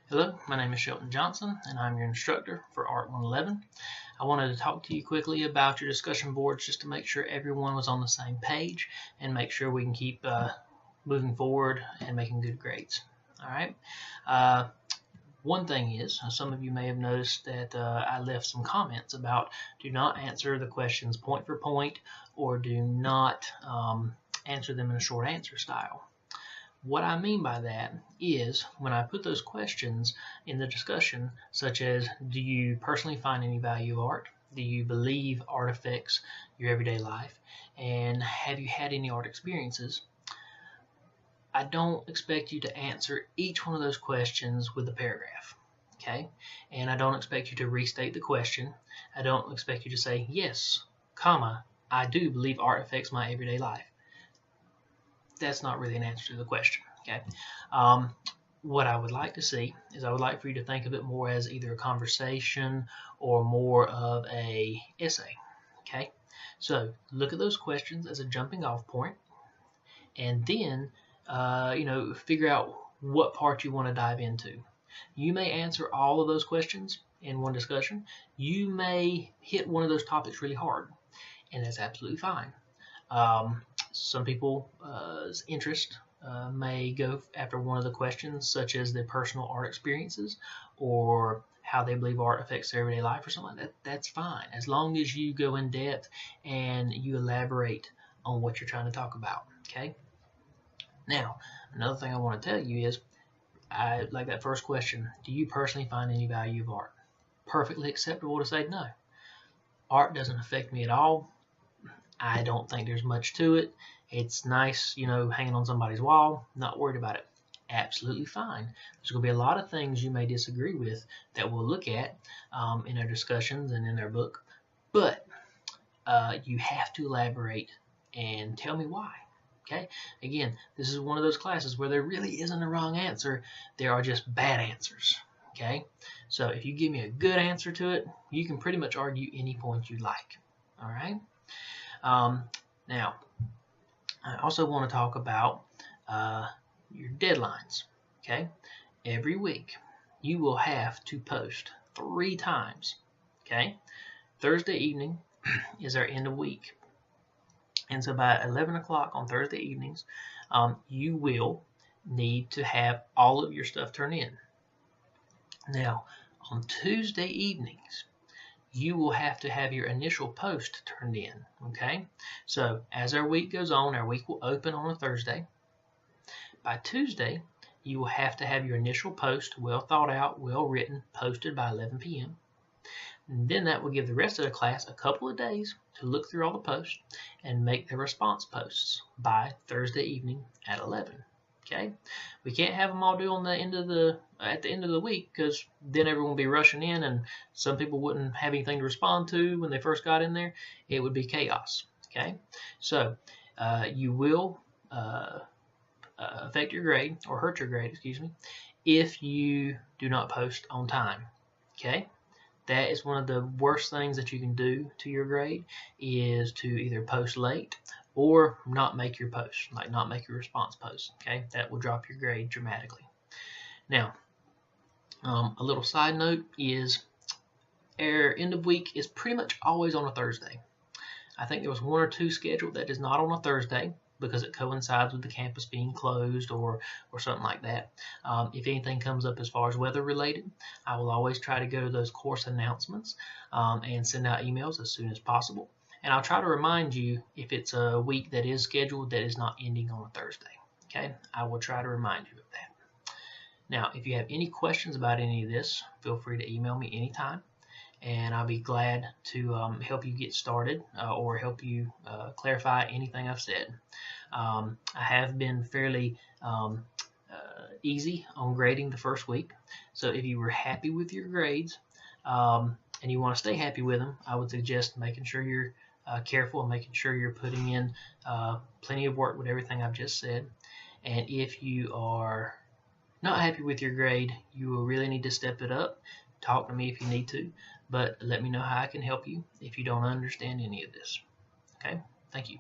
Hello, my name is Shelton Johnson, and I'm your instructor for Art 111. I wanted to talk to you quickly about your discussion boards just to make sure everyone was on the same page and make sure we can keep moving forward and making good grades. All right. One thing is, some of you may have noticed that I left some comments about do not answer the questions point for point or do not answer them in a short answer style. What I mean by that is when I put those questions in the discussion, such as do you personally find any value of art? Do you believe art affects your everyday life? And have you had any art experiences? I don't expect you to answer each one of those questions with a paragraph, okay? And I don't expect you to restate the question. I don't expect you to say, yes, comma, I do believe art affects my everyday life. That's not really an answer to the question. Okay. What I would like to see is I would like for you to think of it more as either a conversation or more of a essay. Okay. So look at those questions as a jumping off point, and then figure out what part you want to dive into. You may answer all of those questions in one discussion. You may hit one of those topics really hard, and that's absolutely fine. Some people's interest may go after one of the questions, such as their personal art experiences or how they believe art affects their everyday life or something like that. That's fine, as long as you go in depth and you elaborate on what you're trying to talk about. Okay. Now, another thing I want to tell you is, I like that first question. Do you personally find any value of art? Perfectly acceptable to say no. Art doesn't affect me at all. I don't think there's much to it. It's nice, hanging on somebody's wall, not worried about it. Absolutely fine. There's going to be a lot of things you may disagree with that we'll look at in our discussions and in our book, but you have to elaborate and tell me why. Okay? Again, this is one of those classes where there really isn't a wrong answer. There are just bad answers. Okay? So if you give me a good answer to it, you can pretty much argue any point you like. All right? Now, I also want to talk about your deadlines. Okay, every week you will have to post 3 times. Okay, Thursday evening is our end of week, and so by 11 o'clock on Thursday evenings, you will need to have all of your stuff turned in. Now, on Tuesday evenings, you will have to have your initial post turned in, okay? So as our week goes on, our week will open on a Thursday. By Tuesday, you will have to have your initial post well thought out, well written, posted by 11 p.m. And then that will give the rest of the class a couple of days to look through all the posts and make their response posts by Thursday evening at 11. Okay, we can't have them all due on at the end of the week, because then everyone will be rushing in and some people wouldn't have anything to respond to when they first got in there. It would be chaos. Okay, so you will affect your grade, or hurt your grade, excuse me, if you do not post on time. Okay, that is one of the worst things that you can do to your grade, is to either post late or not make your post, like not make your response post. Okay, that will drop your grade dramatically. Now, a little side note is our end of week is pretty much always on a Thursday. I think there was 1 or 2 scheduled that is not on a Thursday because it coincides with the campus being closed or something like that. If anything comes up as far as weather related, I will always try to go to those course announcements and send out emails as soon as possible. And I'll try to remind you if it's a week that is scheduled that is not ending on a Thursday. Okay, I will try to remind you of that. Now, if you have any questions about any of this, feel free to email me anytime, and I'll be glad to help you get started or help you clarify anything I've said. I have been fairly easy on grading the first week, so if you were happy with your grades and you want to stay happy with them, I would suggest making sure you're careful and making sure you're putting in plenty of work with everything I've just said. And if you are not happy with your grade, you will really need to step it up. Talk to me if you need to, but let me know how I can help you if you don't understand any of this. Okay, thank you.